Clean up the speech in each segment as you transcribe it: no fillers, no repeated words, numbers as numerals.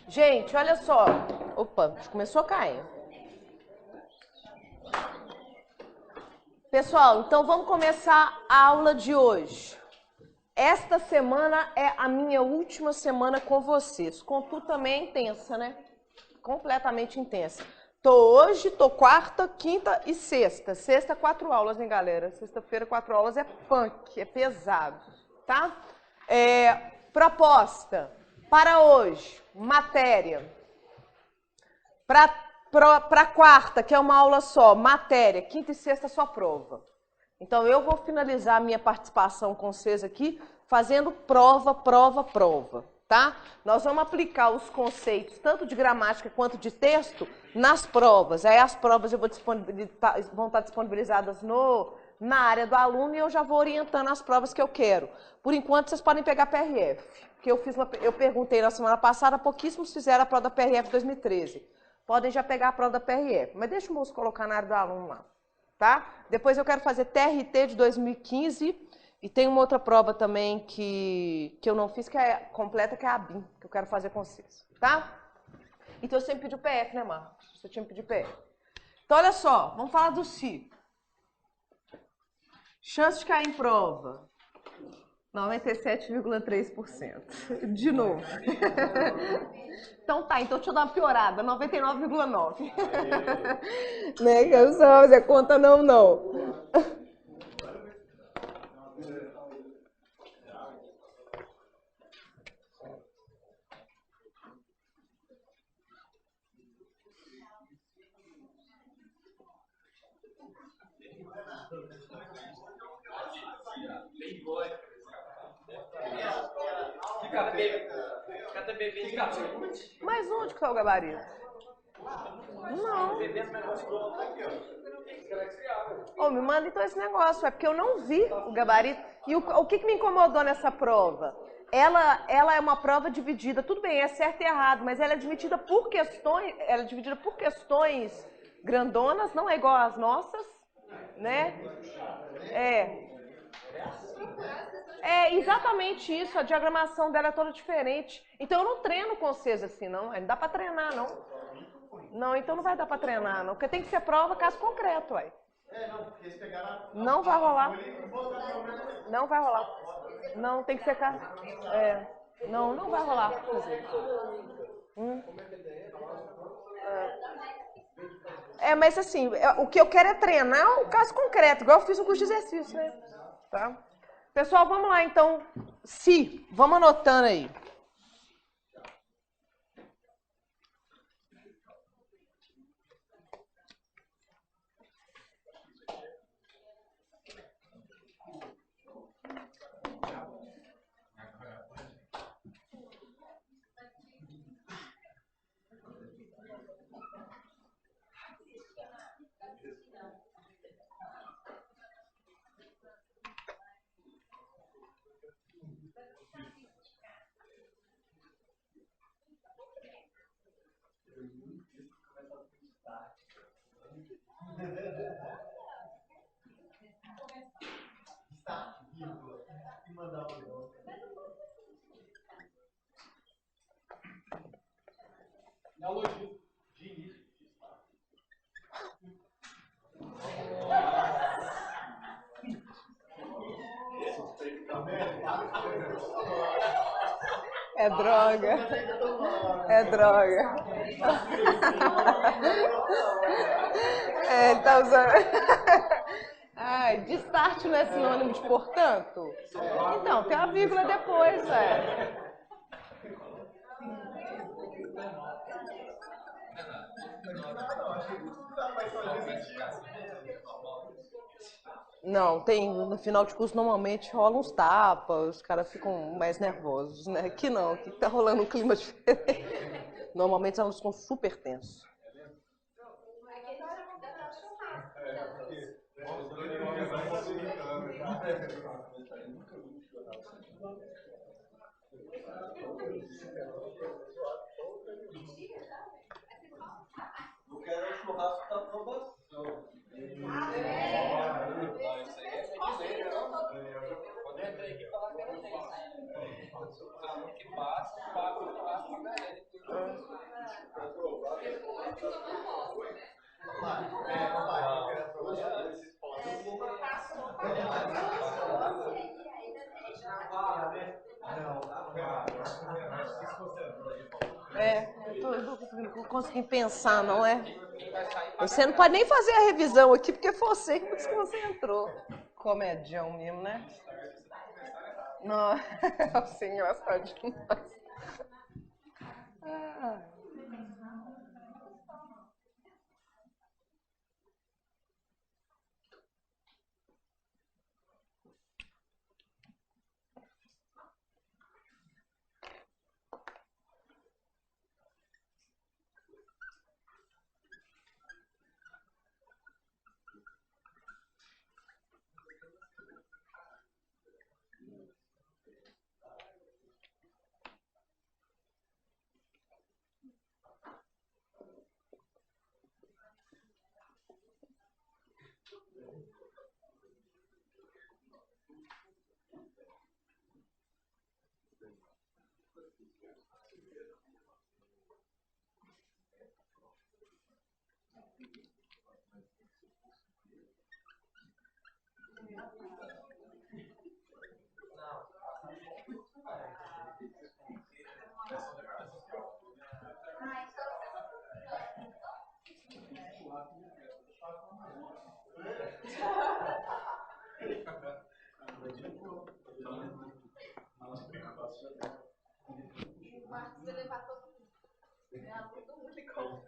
Gente, olha só. Opa, começou a cair. Pessoal, então vamos começar a aula de hoje. Esta semana é a minha última semana com vocês. Contudo, também é intensa, né? Completamente intensa. Tô quarta, quinta e sexta. Sexta, 4 aulas, hein, galera? Sexta-feira, 4 aulas é punk, é pesado, tá? Proposta para hoje, matéria. Para quarta, que é uma aula só, matéria, quinta e sexta só prova. Então, eu vou finalizar a minha participação com vocês aqui fazendo prova, tá? Nós vamos aplicar os conceitos, tanto de gramática quanto de texto, nas provas. Aí as provas vão estar disponibilizadas na área do aluno e eu já vou orientando as provas que eu quero. Por enquanto, vocês podem pegar PRF, que eu perguntei na semana passada, pouquíssimos fizeram a prova da PRF 2013. Podem já pegar a prova da PRF, mas deixa o moço colocar na área do aluno lá. Tá? Depois eu quero fazer TRT de 2015 e tem uma outra prova também que eu não fiz, que é completa, que é a ABIN, que eu quero fazer com vocês, tá? Então você me pediu PF, né, Marcos? Você tinha me pedido PF. Então olha só, vamos falar do si. Chance de cair em prova. 97,3%. De novo. Então tá, então deixa eu dar uma piorada. 99,9%. Né, que eu só fazer conta não. Mas onde que tá o gabarito? Não. Oh, me manda então esse negócio, é porque eu não vi o gabarito. E o que me incomodou nessa prova? Ela é uma prova dividida, tudo bem, é certo e errado, mas ela é dividida por questões grandonas, não é igual às nossas, né? É exatamente isso, a diagramação dela é toda diferente. Então eu não treino com vocês assim, não dá pra treinar, não. Não, então não vai dar pra treinar, não, porque tem que ser prova, caso concreto, ué. Porque eles pegaram Não vai rolar. Não vai rolar. Não, tem que ser caso. Não vai rolar. Mas assim, o que eu quero é treinar o caso concreto, igual eu fiz no curso de exercício, né? Tá? Pessoal, vamos lá então. Vamos anotando aí. É droga. Ele tá usando. De start não é sinônimo de portanto? Então, tem a vírgula depois, Não, no final de curso normalmente rola uns tapas, os caras ficam mais nervosos, né? Aqui não, aqui tá rolando um clima diferente. Normalmente os alunos ficam super tensos. Eu quero o churrasco da aprovação. Isso aí é medilheiro, não? Quando eu entrei aqui, falar que era 10. O aluno que passa, paga o churrasco pra galera. Eu não consegui pensar, não é? Você não pode nem fazer a revisão aqui, porque foi você que desconcentrou. Comedião mesmo, né? Não, assim, engraçado demais. O Marcos levantou tudo. Todo mundo ficou.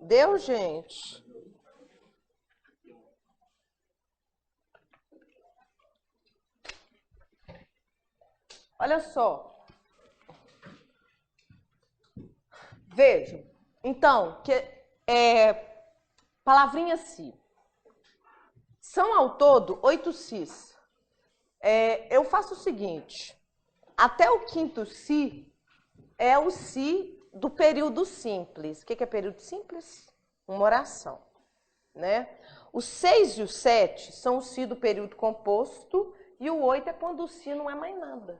Deu, gente? Olha só. Vejam. Então, palavrinha si. São ao todo 8 sis. Eu faço o seguinte. Até o quinto si é o si do período simples. O que é período simples? Uma oração, né? Os 6 e o 7 são o si do período composto e o 8 é quando o si não é mais nada,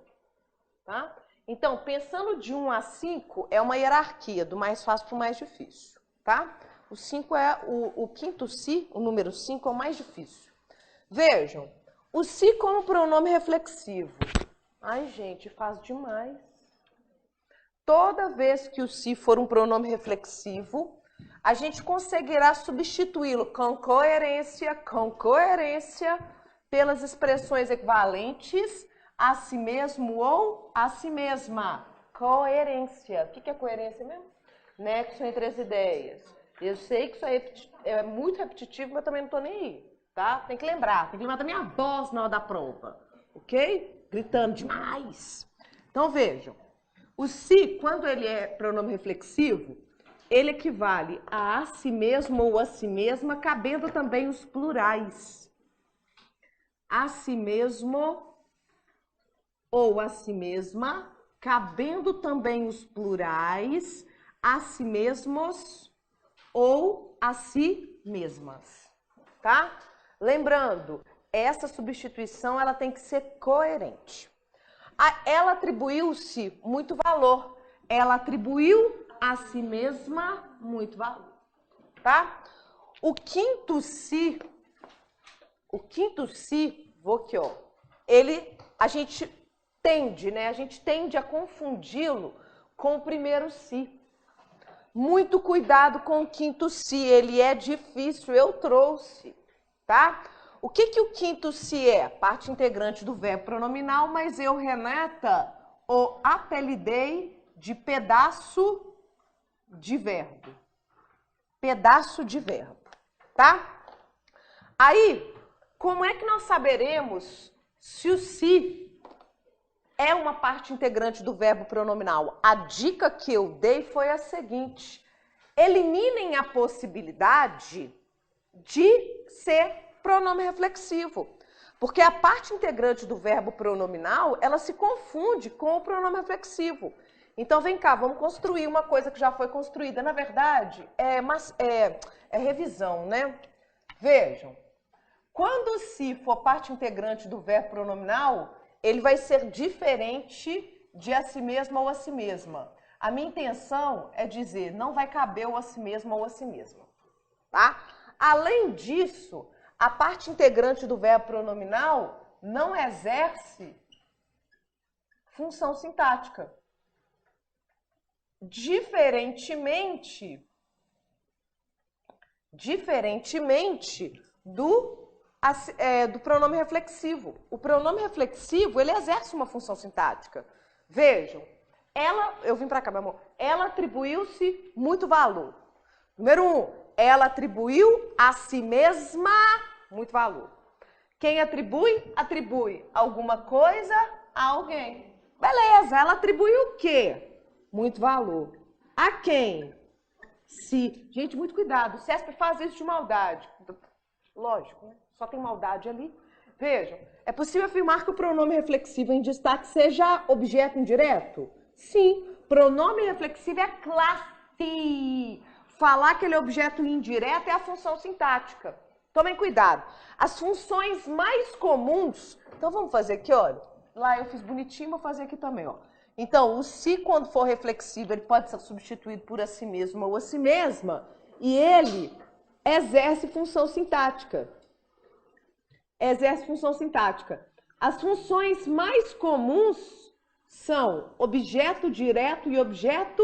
tá? Então, pensando de 1 a 5, é uma hierarquia, do mais fácil para o mais difícil, tá? O 5 é o quinto si, o número 5 é o mais difícil. Vejam, o si como pronome reflexivo. Ai, gente, faz demais. Toda vez que o si for um pronome reflexivo, a gente conseguirá substituí-lo com coerência, pelas expressões equivalentes a si mesmo ou a si mesma. Coerência. O que é coerência mesmo? Nexo entre as ideias. Eu sei que isso é muito repetitivo, mas também não estou nem aí, tá? Tem que lembrar da minha voz na hora da prova, ok? Gritando demais. Então, vejam. O si, quando ele é pronome reflexivo, ele equivale a si mesmo ou a si mesma, cabendo também os plurais. A si mesmo ou a si mesma, cabendo também os plurais, a si mesmos ou a si mesmas, tá? Lembrando, essa substituição ela tem que ser coerente. Ela atribuiu-se muito valor. Ela atribuiu a si mesma muito valor, tá? O quinto si, vou aqui, ó, a gente tende a confundi-lo com o primeiro si. Muito cuidado com o quinto si, ele é difícil, eu trouxe, tá? O que o quinto si é? Parte integrante do verbo pronominal, mas eu, Renata, o apelidei de pedaço de verbo. Pedaço de verbo, tá? Aí, como é que nós saberemos se o si é uma parte integrante do verbo pronominal? A dica que eu dei foi a seguinte: eliminem a possibilidade de ser pronome reflexivo, porque a parte integrante do verbo pronominal, ela se confunde com o pronome reflexivo. Então, vem cá, vamos construir uma coisa que já foi construída. Na verdade, é revisão, né? Vejam, quando o si for parte integrante do verbo pronominal, ele vai ser diferente de a si mesma ou a si mesma. A minha intenção é dizer, não vai caber o a si mesma ou a si mesma, tá? Além disso, a parte integrante do verbo pronominal não exerce função sintática. Diferentemente do pronome reflexivo. O pronome reflexivo, ele exerce uma função sintática. Vejam, eu vim para cá, meu amor, ela atribuiu-se muito valor. Número 1, ela atribuiu a si mesma muito valor. Quem atribui? Atribui alguma coisa a alguém. Beleza, ela atribuiu o quê? Muito valor. A quem? Si. Gente, muito cuidado. O CESP faz isso de maldade. Lógico, né? Só tem maldade ali. Vejam, é possível afirmar que o pronome reflexivo em destaque seja objeto indireto? Sim. Pronome reflexivo é classe. Falar que ele é objeto indireto é a função sintática. Tomem cuidado. As funções mais comuns... Então, vamos fazer aqui, olha. Lá eu fiz bonitinho, vou fazer aqui também, ó. Então, o si, quando for reflexivo, ele pode ser substituído por a si mesmo ou a si mesma, e ele exerce função sintática. As funções mais comuns são objeto direto e objeto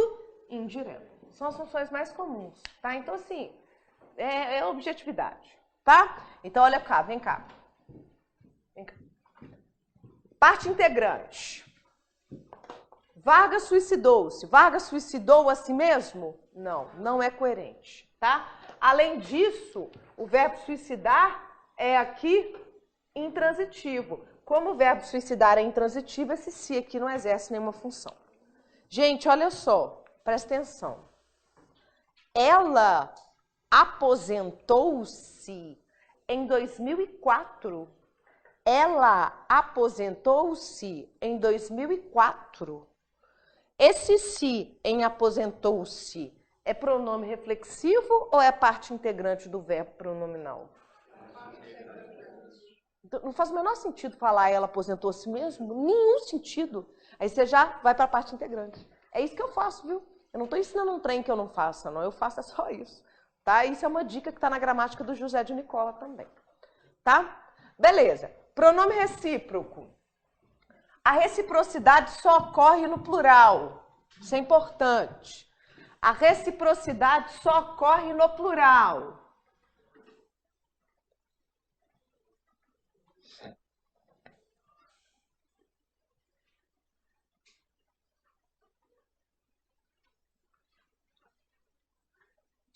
indireto. São as funções mais comuns, tá? Então, assim, é objetividade, tá? Então, olha cá, vem cá. Parte integrante. Vargas suicidou-se. Vargas suicidou a si mesmo? Não, não é coerente, tá? Além disso, o verbo suicidar é aqui intransitivo. Como o verbo suicidar é intransitivo, esse se aqui não exerce nenhuma função. Gente, olha só, presta atenção. Ela aposentou-se em 2004. Ela aposentou-se em 2004. Esse se em aposentou-se é pronome reflexivo ou é parte integrante do verbo pronominal? Não faz o menor sentido falar ela aposentou-se mesmo. Nenhum sentido. Aí você já vai para a parte integrante. É isso que eu faço, viu? Eu não estou ensinando um trem que eu não faça, não. Eu faço é só isso. Tá? Isso é uma dica que está na gramática do José de Nicola também. Tá? Beleza. Pronome recíproco. A reciprocidade só ocorre no plural. Isso é importante. A reciprocidade só ocorre no plural.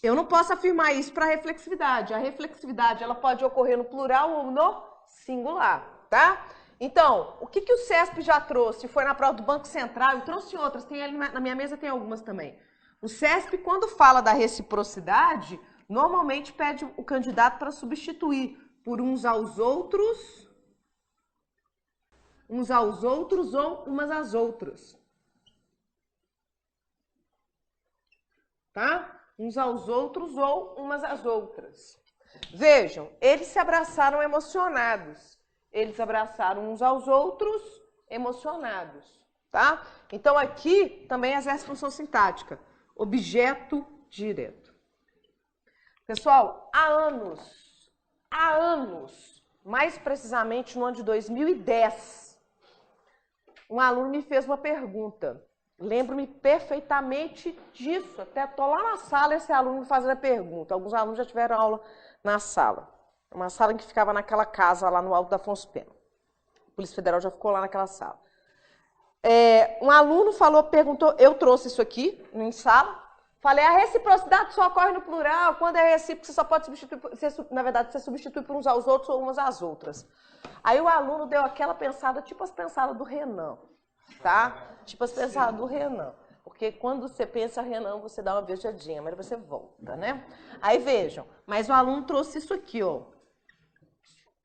Eu não posso afirmar isso para a reflexividade. A reflexividade ela pode ocorrer no plural ou no singular, tá? Então, o que o CESP já trouxe? Foi na prova do Banco Central e trouxe outras. Tem ali na minha mesa, tem algumas também. O CESP, quando fala da reciprocidade, normalmente pede o candidato para substituir por uns aos outros ou umas às outras. Tá? Uns aos outros ou umas às outras. Vejam, eles se abraçaram emocionados. Eles abraçaram uns aos outros emocionados, tá? Então aqui também exerce função sintática. Objeto direto. Pessoal, há anos, mais precisamente no ano de 2010, um aluno me fez uma pergunta. Lembro-me perfeitamente disso. Até estou lá na sala esse aluno me fazendo a pergunta. Alguns alunos já tiveram aula na sala. Uma sala que ficava naquela casa lá no Alto da Afonso Pena. A Polícia Federal já ficou lá naquela sala. Um aluno perguntou, eu trouxe isso aqui em sala. Falei, a reciprocidade só ocorre no plural. Quando é recíproco, você só pode substituir, na verdade, você substitui por uns aos outros ou umas às outras. Aí o aluno deu aquela pensada, tipo as pensadas do Renan. Tá? Tipo as pensadas do Renan. Porque quando você pensa Renan, você dá uma viajadinha, mas você volta, né? Aí vejam, mas o aluno trouxe isso aqui, ó.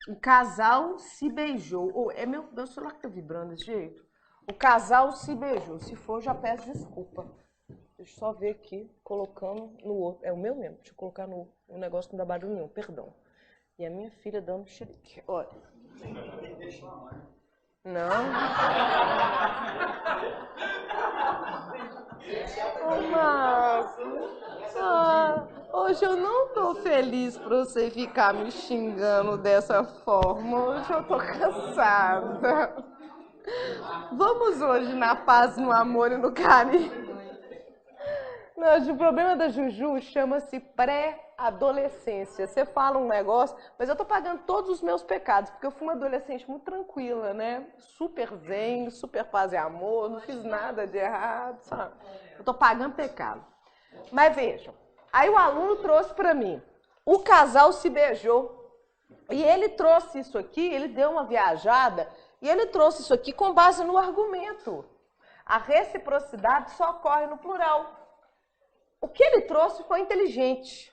O casal se beijou. Meu celular que tá vibrando desse jeito. O casal se beijou. Se for, já peço desculpa. Deixa eu só ver aqui, colocando no outro. É o meu mesmo. Deixa eu colocar no negócio que não dá barulho nenhum, perdão. E a minha filha dando xerique. Olha. Não. Ô, Marcos. Hoje eu não tô feliz pra você ficar me xingando dessa forma. Hoje eu tô cansada. Vamos hoje na paz, no amor e no carinho. Não, o problema da Juju chama-se pré-adolescência. Você fala um negócio, mas eu tô pagando todos os meus pecados, porque eu fui uma adolescente muito tranquila, né? Super zen, super paz e amor, não fiz nada de errado, sabe? Eu tô pagando pecado. Mas vejam, aí o aluno trouxe para mim, o casal se beijou. E ele trouxe isso aqui, ele deu uma viajada, e ele trouxe isso aqui com base no argumento. A reciprocidade só ocorre no plural. O que ele trouxe foi inteligente.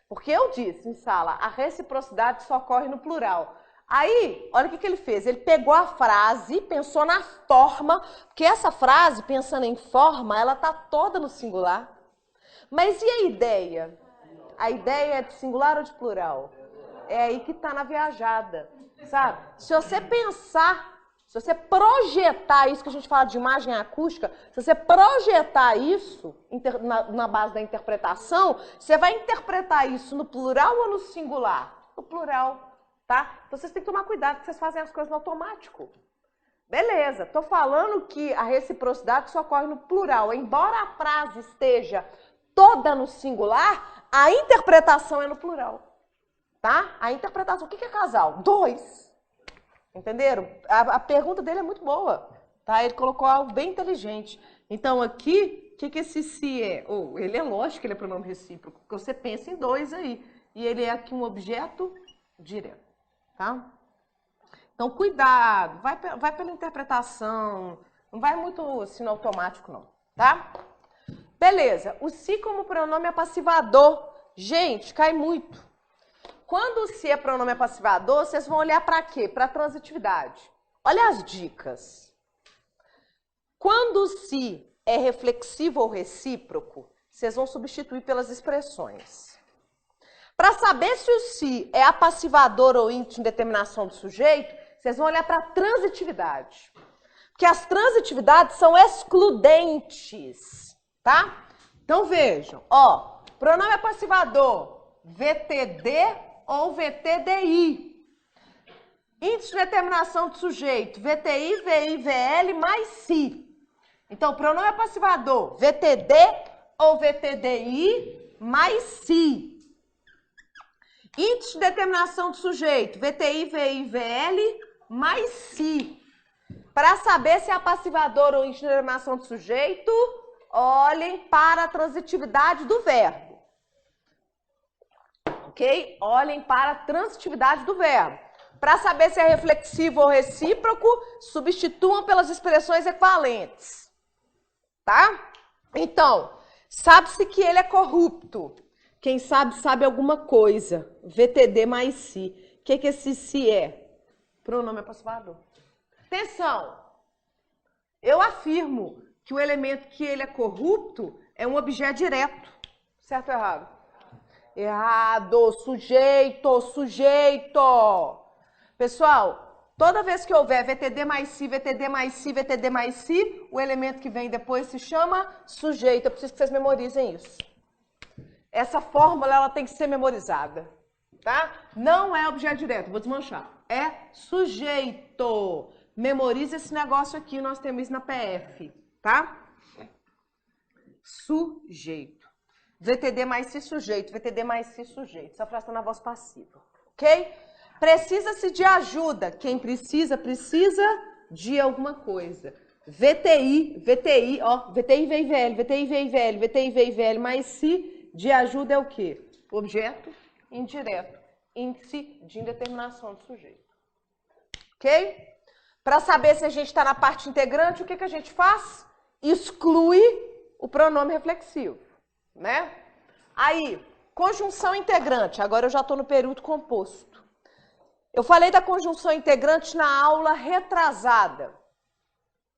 Porque eu disse em sala, a reciprocidade só ocorre no plural. Aí, olha o que ele fez. Ele pegou a frase, pensou na forma, porque essa frase, pensando em forma, ela está toda no singular. Mas e a ideia? A ideia é de singular ou de plural? É aí que está na viajada, sabe? Se você pensar, se você projetar isso que a gente fala de imagem acústica, se você projetar isso na base da interpretação, você vai interpretar isso no plural ou no singular? No plural, tá? Então vocês têm que tomar cuidado que vocês fazem as coisas no automático. Beleza, tô falando que a reciprocidade só ocorre no plural. Embora a frase esteja toda no singular, a interpretação é no plural. Tá? A interpretação. O que é casal? Dois. Entenderam? A pergunta dele é muito boa. Tá? Ele colocou algo bem inteligente. Então, aqui, que esse se é? Ele é lógico que ele é pronome recíproco, porque você pensa em dois aí. E ele é aqui um objeto direto, tá? Então, cuidado, vai pela interpretação, não vai muito assim no automático, não, tá? Beleza, o se como pronome apassivador. Gente, cai muito. Quando o se é pronome apassivador, vocês vão olhar para quê? Para transitividade. Olha as dicas. Quando o se é reflexivo ou recíproco, vocês vão substituir pelas expressões. Para saber se o se é apassivador ou índice de determinação do sujeito, vocês vão olhar para a transitividade. Porque as transitividades são excludentes, tá? Então vejam, ó, pronome apassivador, VTD ou VTDI. Índice de determinação do sujeito, VTI, VI, VL mais si. Então, pronome apassivador, VTD ou VTDI mais si. Índice de determinação do sujeito, VTI, VI, VL mais si. Para saber se é apassivador ou índice de determinação do sujeito, olhem para a transitividade do verbo. Ok? Olhem para a transitividade do verbo. Para saber se é reflexivo ou recíproco, substituam pelas expressões equivalentes. Tá? Então, sabe-se que ele é corrupto. Quem sabe, sabe alguma coisa. VTD mais si. O que esse si é? Pronome apassivador. Atenção! Eu afirmo que o elemento que ele é corrupto é um objeto direto. Certo ou errado? Errado! Sujeito! Sujeito! Pessoal, toda vez que houver VTD mais si, VTD mais si, VTD mais si, o elemento que vem depois se chama sujeito. Eu preciso que vocês memorizem isso. Essa fórmula ela tem que ser memorizada, tá? Não é objeto direto, vou desmanchar. É sujeito. Memorize esse negócio aqui, nós temos isso na PF, tá? Sujeito. VTD mais si, sujeito. VTD mais si, sujeito. Essa frase está na voz passiva, ok? Precisa-se de ajuda. Quem precisa, precisa de alguma coisa. VTI, ó, VTI, VI, VL, VTI, VI, VL, VTI, VI, VL, mais si. De ajuda é o quê? Objeto indireto. Índice de indeterminação do sujeito. Ok? Para saber se a gente está na parte integrante, o que a gente faz? Exclui o pronome reflexivo, né? Aí, conjunção integrante. Agora eu já estou no período composto. Eu falei da conjunção integrante na aula retrasada.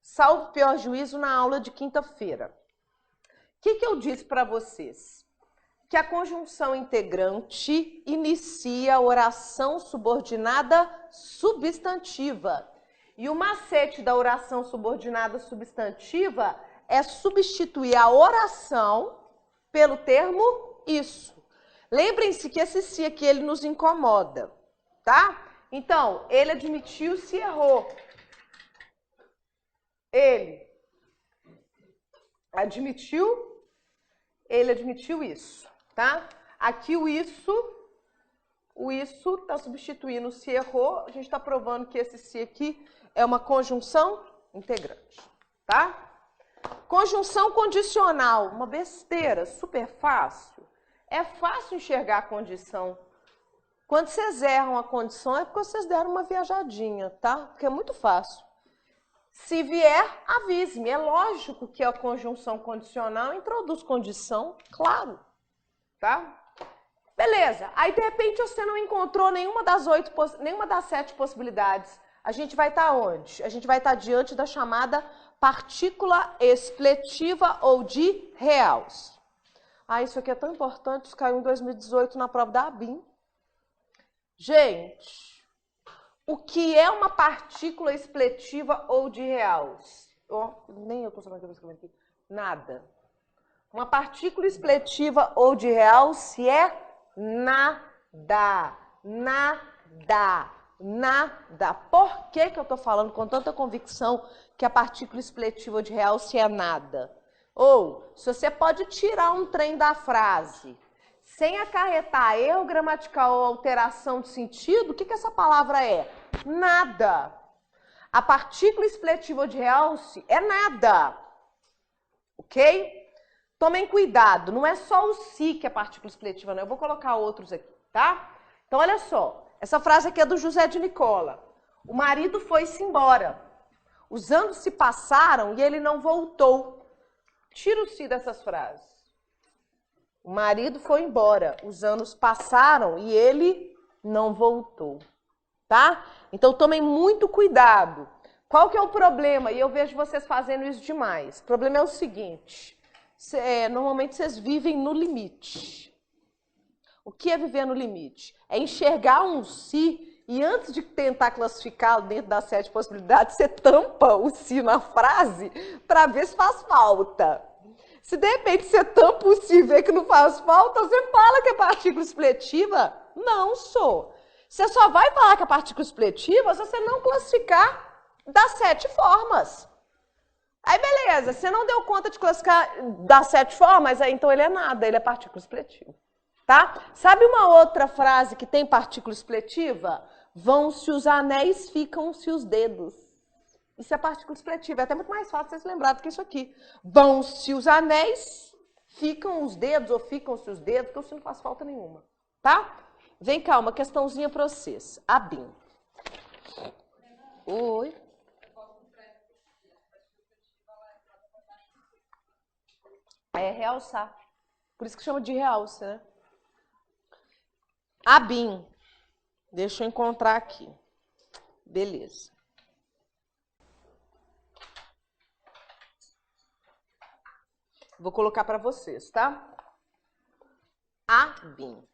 Salvo pior juízo, na aula de quinta-feira. O que eu disse para vocês? Que a conjunção integrante inicia a oração subordinada substantiva. E o macete da oração subordinada substantiva é substituir a oração pelo termo isso. Lembrem-se que esse se aqui, ele nos incomoda, tá? Então, ele admitiu se errou. Ele admitiu isso. Tá? Aqui o isso está substituindo o se errou, a gente está provando que esse se aqui é uma conjunção integrante, tá? Conjunção condicional, uma besteira, super fácil. É fácil enxergar a condição. Quando vocês erram a condição é porque vocês deram uma viajadinha, tá? Porque é muito fácil. Se vier, avise-me. É lógico que a conjunção condicional introduz condição, claro. Tá? Beleza. Aí, de repente, você não encontrou nenhuma das 7 possibilidades. A gente vai estar onde? A gente vai estar diante da chamada partícula expletiva ou de reals. Ah, isso aqui é tão importante, isso caiu em 2018 na prova da ABIN. Gente, o que é uma partícula expletiva ou de reals? Nem eu estou sabendo o que eu estou escrevendo aqui. Nada. Uma partícula expletiva ou de realce é nada, nada, nada. Por que eu estou falando com tanta convicção que a partícula expletiva ou de realce é nada? Ou, se você pode tirar um trem da frase sem acarretar erro gramatical ou alteração de sentido, o que essa palavra é? Nada. A partícula expletiva ou de realce é nada. Ok? Tomem cuidado, não é só o se que é partícula expletiva, não. Eu vou colocar outros aqui, tá? Então, olha só. Essa frase aqui é do José de Nicola. O marido foi-se embora. Os anos se passaram e ele não voltou. Tira o se dessas frases. O marido foi embora. Os anos passaram e ele não voltou. Tá? Então, tomem muito cuidado. Qual que é o problema? E eu vejo vocês fazendo isso demais. O problema é o seguinte. Normalmente vocês vivem no limite. O que é viver no limite? É enxergar um se e antes de tentar classificá-lo dentro das 7 possibilidades, você tampa o se na frase para ver se faz falta. Se de repente você tampa o se e vê que não faz falta, você fala que é partícula expletiva? Não sou. Você só vai falar que é partícula expletiva se você não classificar das 7 formas. Aí, beleza, você não deu conta de classificar das 7 formas, aí então ele é nada, ele é partícula expletiva, tá? Sabe uma outra frase que tem partícula expletiva? Vão-se os anéis, ficam-se os dedos. Isso é partícula expletiva, é até muito mais fácil vocês lembrarem do que isso aqui. Vão-se os anéis, ficam os dedos, ou ficam-se os dedos, porque isso não faz falta nenhuma, tá? Vem cá, uma questãozinha para vocês. A BIM. Oi. É realçar. Por isso que chama de realce, né? A BIM. Deixa eu encontrar aqui. Beleza. Vou colocar para vocês, tá? A BIM.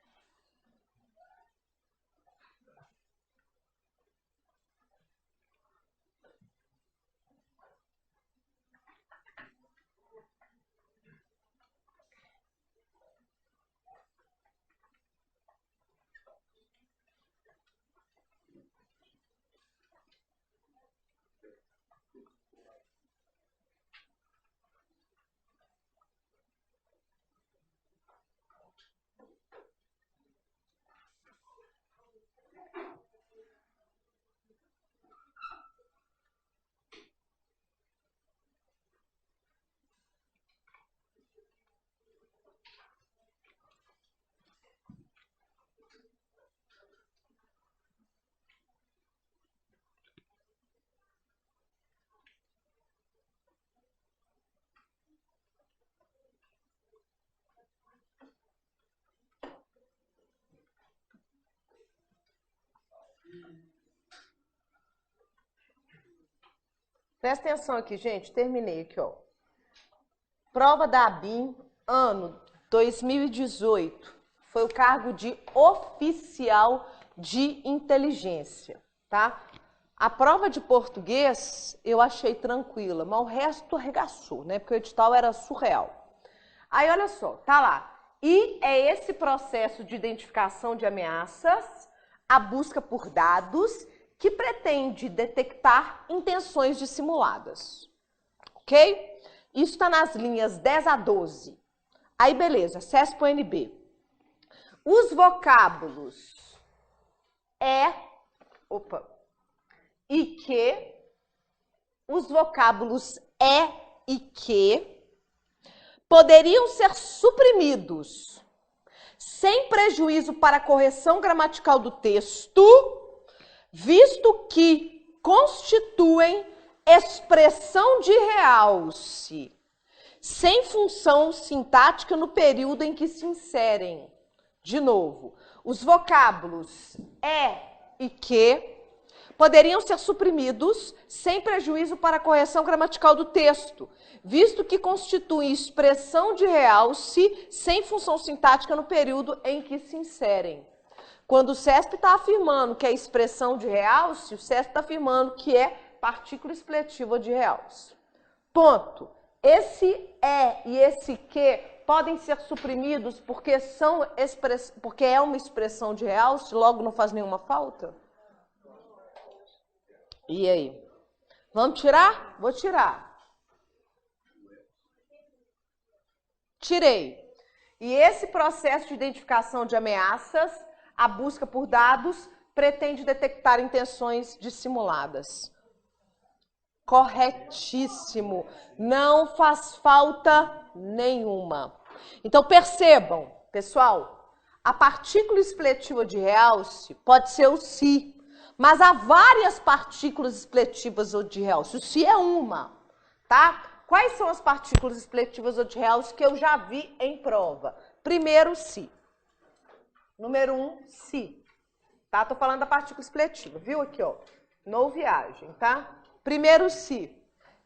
Presta atenção aqui, gente. Terminei aqui, ó. Prova da ABIN, ano 2018. Foi o cargo de oficial de inteligência, tá? A prova de português eu achei tranquila, mas o resto arregaçou, né? Porque o edital era surreal. Aí, olha só, tá lá. E é esse processo de identificação de ameaças, a busca por dados, que pretende detectar intenções dissimuladas. Ok? Isso está nas linhas 10 a 12. Aí, beleza, CESP-UNB. Os vocábulos e que, os vocábulos e que poderiam ser suprimidos sem prejuízo para a correção gramatical do texto, visto que constituem expressão de realce, sem função sintática no período em que se inserem. De novo, os vocábulos e que poderiam ser suprimidos sem prejuízo para a correção gramatical do texto, visto que constituem expressão de realce sem função sintática no período em que se inserem. Quando o CESP está afirmando que é expressão de realce, o CESP está afirmando que é partícula expletiva de realce. Ponto. Esse e esse que podem ser suprimidos porque é uma expressão de realce, logo não faz nenhuma falta? E aí? Vamos tirar? Vou tirar. Tirei. E esse processo de identificação de ameaças, a busca por dados, pretende detectar intenções dissimuladas. Corretíssimo. Não faz falta nenhuma. Então, percebam, pessoal, a partícula expletiva de realce pode ser o si, mas há várias partículas expletivas de realce. O si é uma, tá? Quais são as partículas expletivas de realce que eu já vi em prova? Primeiro, si. Número 1, si. Tá? Tô falando da partícula expletiva, viu aqui, ó? No viagem, tá? Primeiro, si.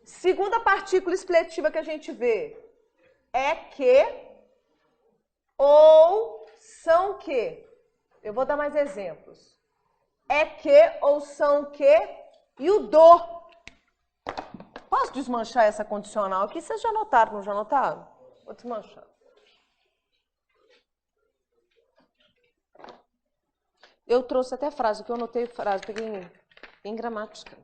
Segunda partícula expletiva que a gente vê é que ou são que. Eu vou dar mais exemplos. É que ou são que e o do. Posso desmanchar essa condicional aqui? Vocês já notaram, não já notaram? Vou desmanchar. Eu trouxe até frase, que eu anotei frase, peguei em gramática.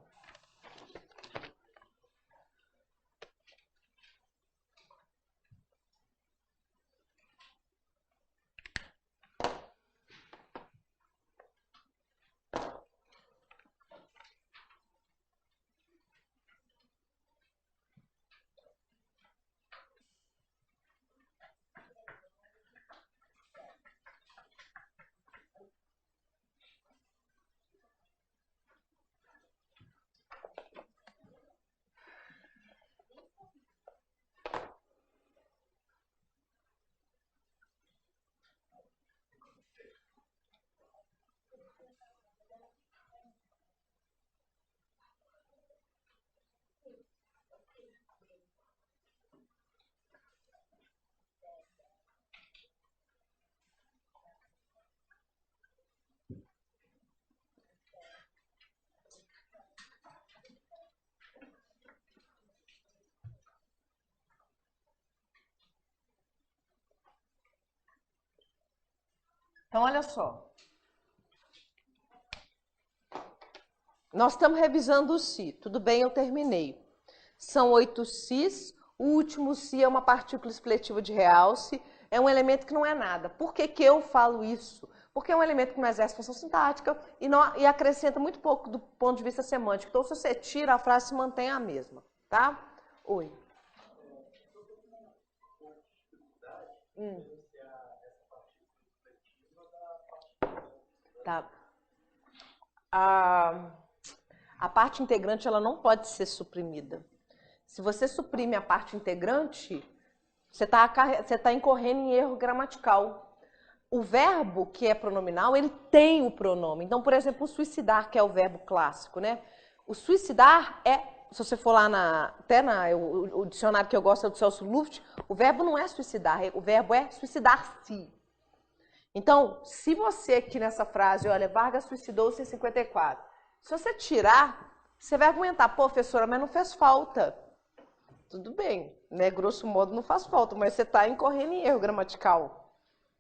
Então, olha só. Nós estamos revisando o si. Tudo bem, eu terminei. São 8 cis. O último si é uma partícula expletiva de realce. É um elemento que não é nada. Por que que eu falo isso? Porque é um elemento que não exerce função sintática e acrescenta muito pouco do ponto de vista semântico. Então, se você tira, a frase se mantém a mesma. Tá? Oi. Tá. A parte integrante ela não pode ser suprimida. Se você suprime a parte integrante, você está incorrendo em erro gramatical. O verbo que é pronominal, ele tem o pronome. Então, por exemplo, o suicidar, que é o verbo clássico, né? O suicidar é, se você for lá o dicionário que eu gosto é do Celso Luft, o verbo não é suicidar, o verbo é suicidar-se. Então, se você aqui nessa frase, olha, Vargas suicidou-se em 54, se você tirar, você vai argumentar, pô, professora, mas não fez falta. Tudo bem, né? Grosso modo não faz falta, mas você está incorrendo em erro gramatical,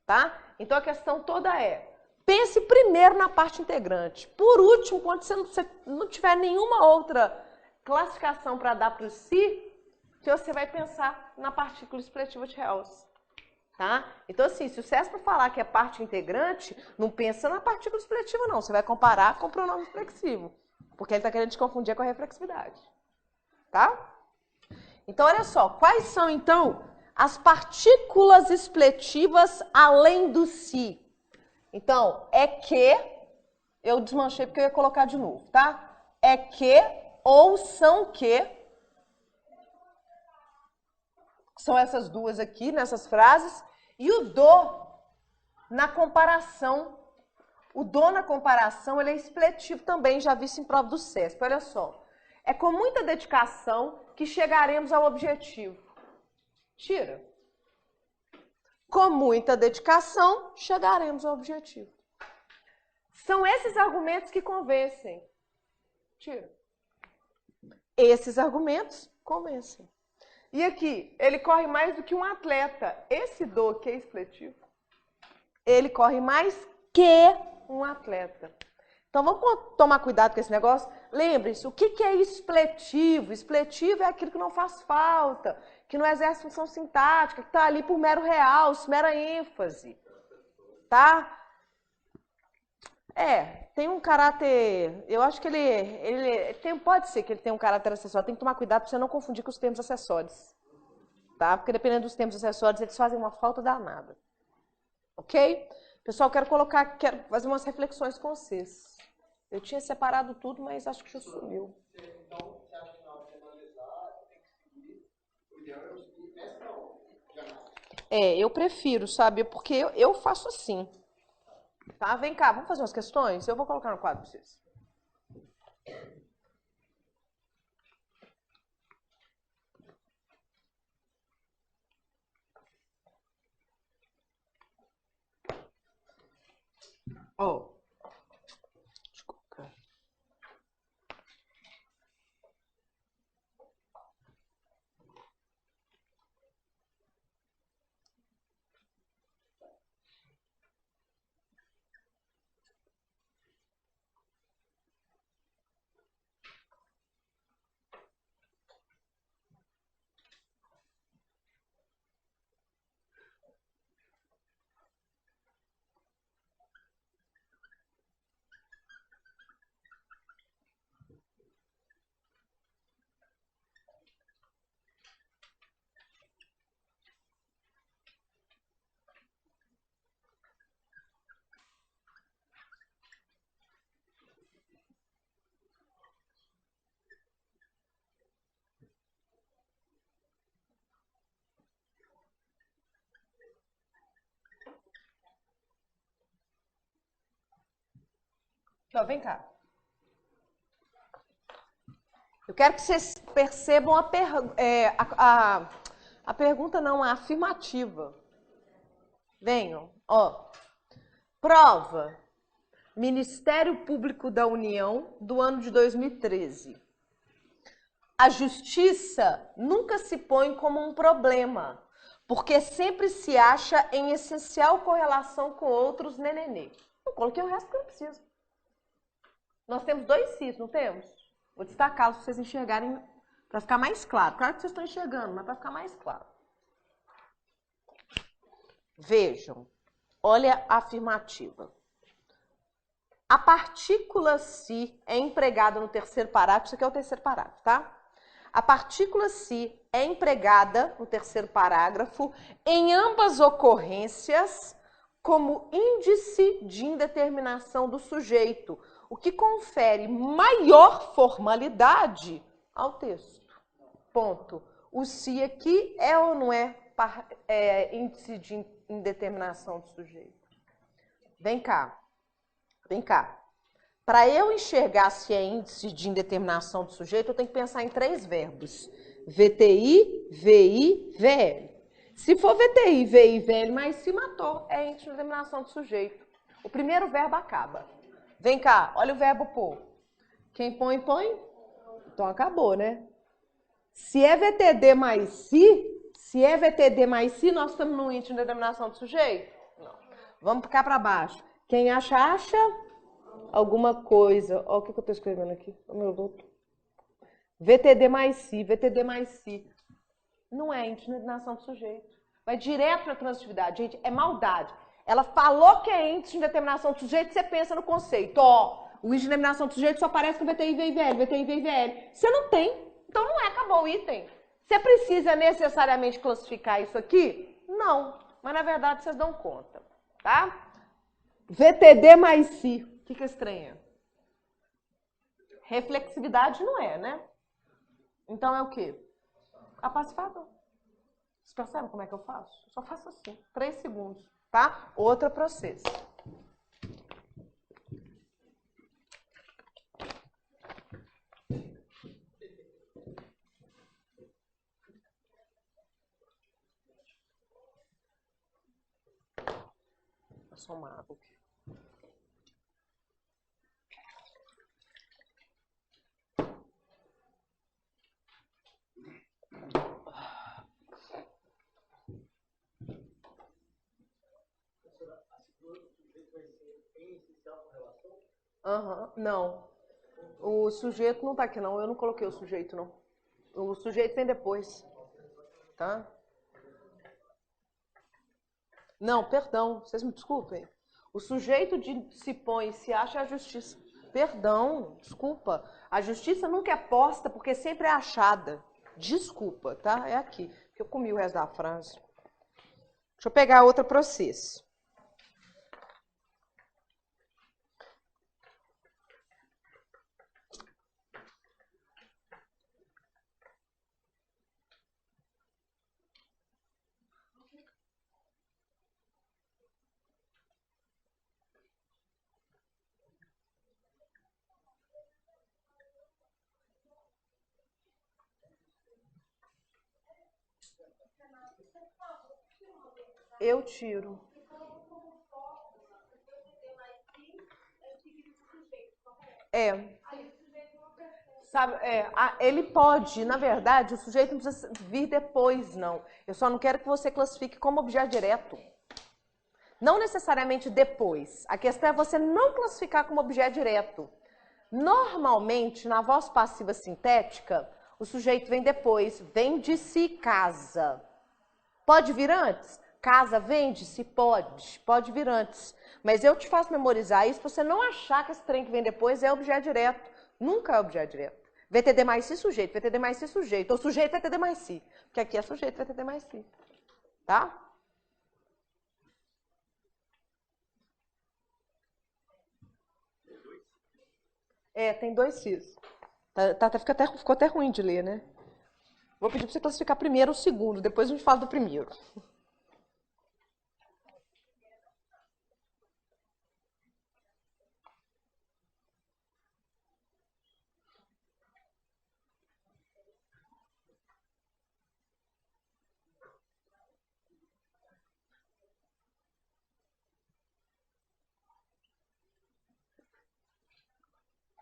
tá? Então a questão toda é, pense primeiro na parte integrante. Por último, quando você não tiver nenhuma outra classificação para dar para o si, você vai pensar na partícula expletiva de realce. Tá? Então, assim, se o CESP falar que é parte integrante, não pensa na partícula expletiva, não. Você vai comparar com o pronome reflexivo, porque ele está querendo te confundir com a reflexividade. Tá? Então, olha só. Quais são, então, as partículas expletivas além do si? Então, é que... Eu desmanchei porque eu ia colocar de novo, tá? É que ou são que... São essas duas aqui, nessas frases. E o do, na comparação. O do na comparação, ele é expletivo também, já visto em prova do CESP. Olha só. É com muita dedicação que chegaremos ao objetivo. Tira. Com muita dedicação, chegaremos ao objetivo. São esses argumentos que convencem. Tira. Esses argumentos convencem. E aqui, ele corre mais do que um atleta. Esse do que é expletivo, ele corre mais que um atleta. Então, vamos tomar cuidado com esse negócio. Lembre-se, o que é expletivo? Expletivo é aquilo que não faz falta, que não exerce função sintática, que está ali por mero realce, mera ênfase. Tá? Tem um caráter... Eu acho que ele pode ser que ele tenha um caráter acessório. Tem que tomar cuidado para você não confundir com os termos acessórios. tá? Porque dependendo dos termos acessórios, eles fazem uma falta danada. Ok? Pessoal, quero fazer umas reflexões com vocês. Eu tinha separado tudo, mas acho que já sumiu. Então, você acha que na hora de analisar, tem que seguir, o ideal é seguir essa ordem de análise? Eu prefiro, sabe? Porque eu faço assim. Tá? Vem cá, vamos fazer umas questões? Eu vou colocar no quadro para vocês. Ó. Deixa eu colocar. Ó, vem cá. Eu quero que vocês percebam a pergunta, não, a afirmativa. Venham, ó. Prova. Ministério Público da União, do ano de 2013. A justiça nunca se põe como um problema, porque sempre se acha em essencial correlação com outros nenenê. Eu coloquei o resto que eu não preciso. Nós temos 2 cis, não temos? Vou destacá-los para vocês enxergarem, para ficar mais claro. Claro que vocês estão enxergando, mas para ficar mais claro. Vejam, olha a afirmativa. A partícula si é empregada no terceiro parágrafo, isso aqui é o terceiro parágrafo, tá? A partícula si é empregada no terceiro parágrafo em ambas ocorrências como índice de indeterminação do sujeito, o que confere maior formalidade ao texto. Ponto. O si aqui é ou não é, índice de indeterminação do sujeito? Vem cá. Vem cá. Para eu enxergar se é índice de indeterminação do sujeito, eu tenho que pensar em 3 verbos. VTI, VI, VL. Se for VTI, VI, VL, mas se matou, é índice de indeterminação do sujeito. O primeiro verbo acaba. Vem cá, olha o verbo pôr. Quem põe, põe. Então acabou, né? Se é VTD mais si, nós estamos no índice de indeterminação do sujeito? Não. Vamos cá para baixo. Quem acha, acha alguma coisa. Olha o que eu estou escrevendo aqui. O meu doutor. VTD mais si. Não é índice de indeterminação do sujeito. Vai direto para a transitividade. Gente, é maldade. Ela falou que é índice de indeterminação do sujeito, você pensa no conceito. Ó, o índice de indeterminação do sujeito só aparece com VTI, VI, VL, VTI, VI, VL. Você não tem. Então não é, acabou o item. Você precisa necessariamente classificar isso aqui? Não. Mas na verdade vocês dão conta. Tá? VTD mais si. O que é estranho? Reflexividade não é, né? Então é o quê? Apassivador. Vocês percebem como é que eu faço? Eu só faço assim. 3 segundos. Tá? Outro processo. Vou passar uma água aqui. Não. O sujeito não tá aqui, não. Eu não coloquei o sujeito, não. O sujeito vem depois. Tá? Não, perdão. Vocês me desculpem. O sujeito de se põe e se acha é a justiça. Perdão, desculpa. A justiça nunca é posta porque sempre é achada. Desculpa, tá? É aqui. que eu comi o resto da frase. Deixa eu pegar outra para vocês. Eu tiro. Sabe, ele pode, na verdade, o sujeito não precisa vir depois, não. Eu só não quero que você classifique como objeto direto. Não necessariamente depois. A questão é você não classificar como objeto direto. Normalmente, na voz passiva sintética, o sujeito vem depois, vende-se casa. Pode vir antes? Casa, vende-se? Pode vir antes. Mas eu te faço memorizar isso para você não achar que esse trem que vem depois é objeto direto. Nunca é objeto direto. VTD mais si, sujeito. VTD mais si, sujeito. Ou sujeito, VTD mais si. Porque aqui é sujeito, VTD mais si. Tá? Tem 2 cis. Ficou até ruim de ler, né? Vou pedir para você classificar primeiro o segundo, depois a gente fala do primeiro.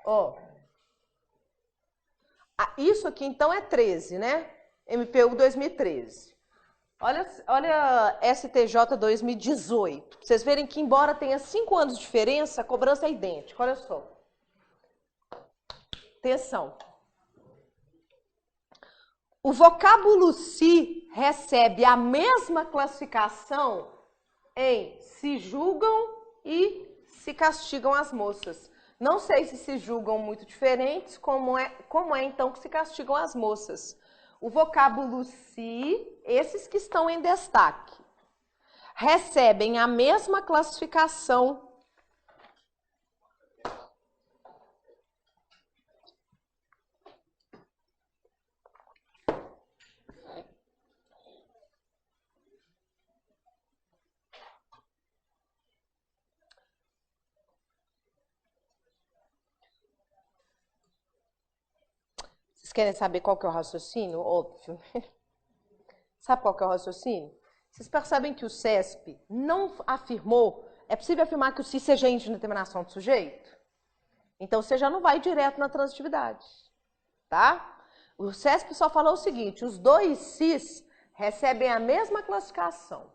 Ó. Isso aqui, então, é 13, né? MPU 2013. Olha STJ 2018. Pra vocês verem que, embora tenha 5 anos de diferença, a cobrança é idêntica. Olha só. Atenção. O vocábulo se recebe a mesma classificação em se julgam e se castigam as moças. Não sei se julgam muito diferentes, como é então que se castigam as moças. O vocábulo se, esses que estão em destaque, recebem a mesma classificação Vocês querem saber qual que é o raciocínio? Óbvio. Sabe qual que é o raciocínio? Vocês percebem que o CESP não afirmou, é possível afirmar que o se seja índice de determinação do sujeito? Então você já não vai direto na transitividade, tá? O CESP só falou o seguinte, os 2 cis recebem a mesma classificação.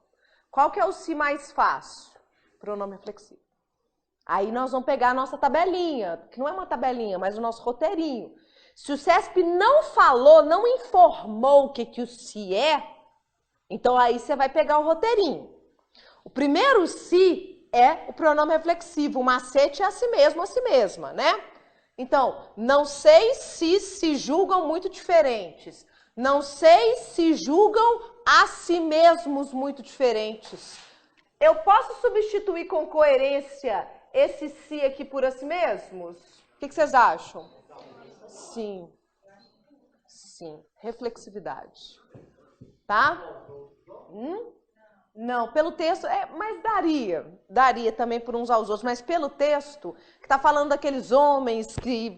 Qual que é o se mais fácil? Pronome reflexivo. Aí nós vamos pegar a nossa tabelinha, que não é uma tabelinha, mas o nosso roteirinho. Se o CESP não falou, não informou o que o se é, então aí você vai pegar o roteirinho. O primeiro se é o pronome reflexivo, o macete é a si mesmo, a si mesma, né? Então, não sei se julgam muito diferentes. Não sei se julgam a si mesmos muito diferentes. Eu posso substituir com coerência esse se aqui por a si mesmos? O que vocês acham? Sim. Sim. Reflexividade. Tá? Não, pelo texto, mas daria também por uns aos outros, mas pelo texto, que está falando daqueles homens que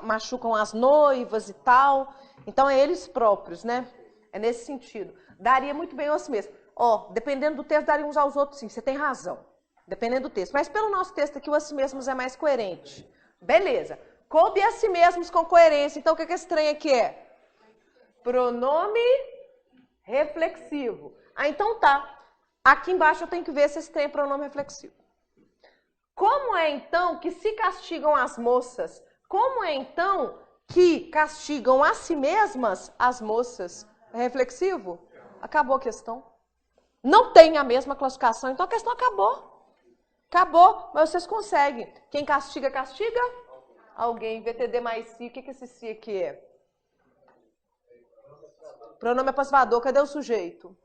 machucam as noivas e tal, então é eles próprios, né? É nesse sentido. Daria muito bem a si mesmo. Dependendo do texto, daria uns aos outros, sim, você tem razão. Dependendo do texto. Mas pelo nosso texto aqui, o a si mesmos é mais coerente. Beleza. Coube a si mesmos com coerência. Então, o que esse trem aqui é? Pronome reflexivo. Então tá. Aqui embaixo eu tenho que ver se esse trem é pronome reflexivo. Como é então que se castigam as moças? Como é então que castigam a si mesmas as moças? É reflexivo? Acabou a questão. Não tem a mesma classificação, então a questão acabou. Acabou, mas vocês conseguem. Quem castiga, castiga? Alguém. VTD mais si, o que esse si aqui é? Pronome apassivador, cadê o sujeito?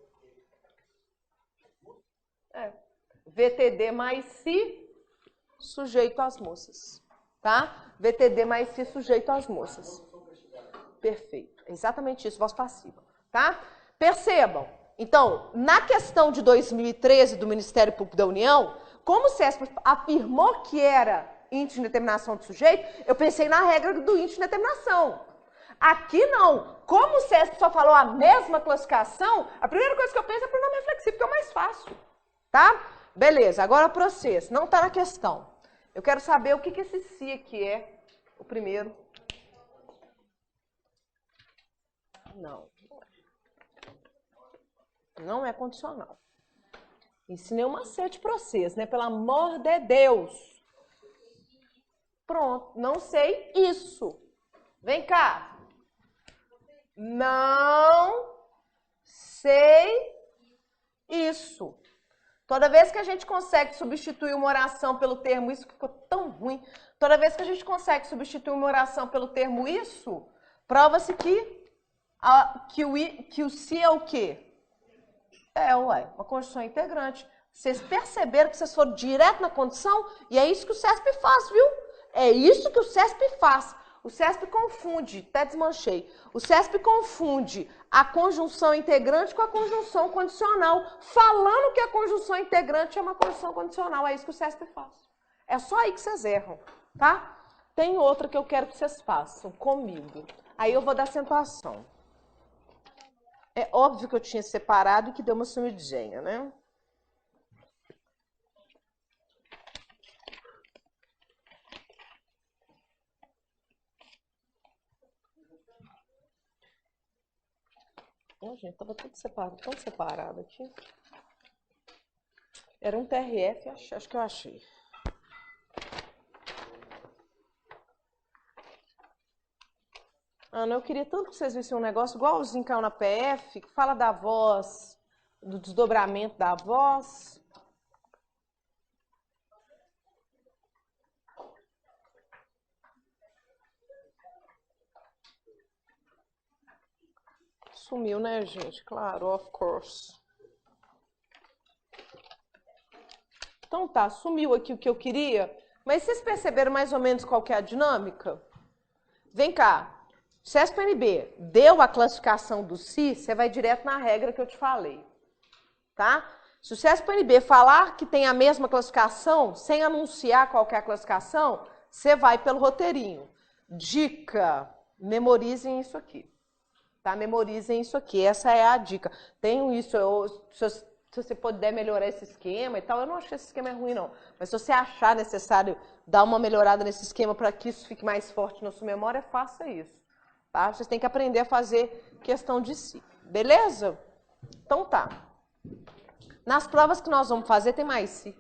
VTD mais se, sujeito às moças. Tá? VTD mais se, sujeito às moças. Perfeito. Exatamente isso, voz passiva. Tá? Percebam. Então, na questão de 2013 do Ministério Público da União, como o CESP afirmou que era índice de determinação do sujeito, eu pensei na regra do índice de determinação. Aqui não. Como o CESP só falou a mesma classificação, a primeira coisa que eu penso é pronome reflexivo, que é o mais fácil. Tá? Beleza, agora processo. Não está na questão. Eu quero saber o que esse se aqui é. O primeiro. Não. Não é condicional. Ensinei uma série de processos, né? Pelo amor de Deus. Pronto. Não sei isso. Vem cá. Não sei isso. Toda vez que a gente consegue substituir uma oração pelo termo isso, ficou tão ruim. Toda vez que a gente consegue substituir uma oração pelo termo isso, prova-se que o se é o quê? Uma condição integrante. Vocês perceberam que vocês foram direto na condição? E é isso que o CESP faz, viu? É isso que o CESP faz. O CESP confunde, até desmanchei, o CESP confunde a conjunção integrante com a conjunção condicional, falando que a conjunção integrante é uma conjunção condicional. É isso que o CESP faz. É só aí que vocês erram, tá? Tem outra que eu quero que vocês façam comigo. Aí eu vou dar acentuação. É óbvio que eu tinha separado e que deu uma sumidinha, né? Oh, gente, tava tudo separado, tão separado aqui. Era um TRF, acho que eu achei. Ana, eu queria tanto que vocês vissem um negócio igualzinho caiu na PF, que fala da voz, do desdobramento da voz. Sumiu, né, gente? Claro, of course. Então tá, sumiu aqui o que eu queria. Mas vocês perceberam mais ou menos qual que é a dinâmica? Vem cá. CESP-NB deu a classificação do si, você vai direto na regra que eu te falei. Tá? Se o CESP-NB falar que tem a mesma classificação, sem anunciar qual que é a classificação, você vai pelo roteirinho. Dica, memorizem isso aqui. Tá? Memorizem isso aqui, essa é a dica. Tenho isso, se você puder melhorar esse esquema e tal, eu não acho que esse esquema é ruim não, mas se você achar necessário dar uma melhorada nesse esquema para que isso fique mais forte na sua memória, faça isso. Tá? Vocês têm que aprender a fazer questão de si. Beleza? Então tá. Nas provas que nós vamos fazer tem mais si.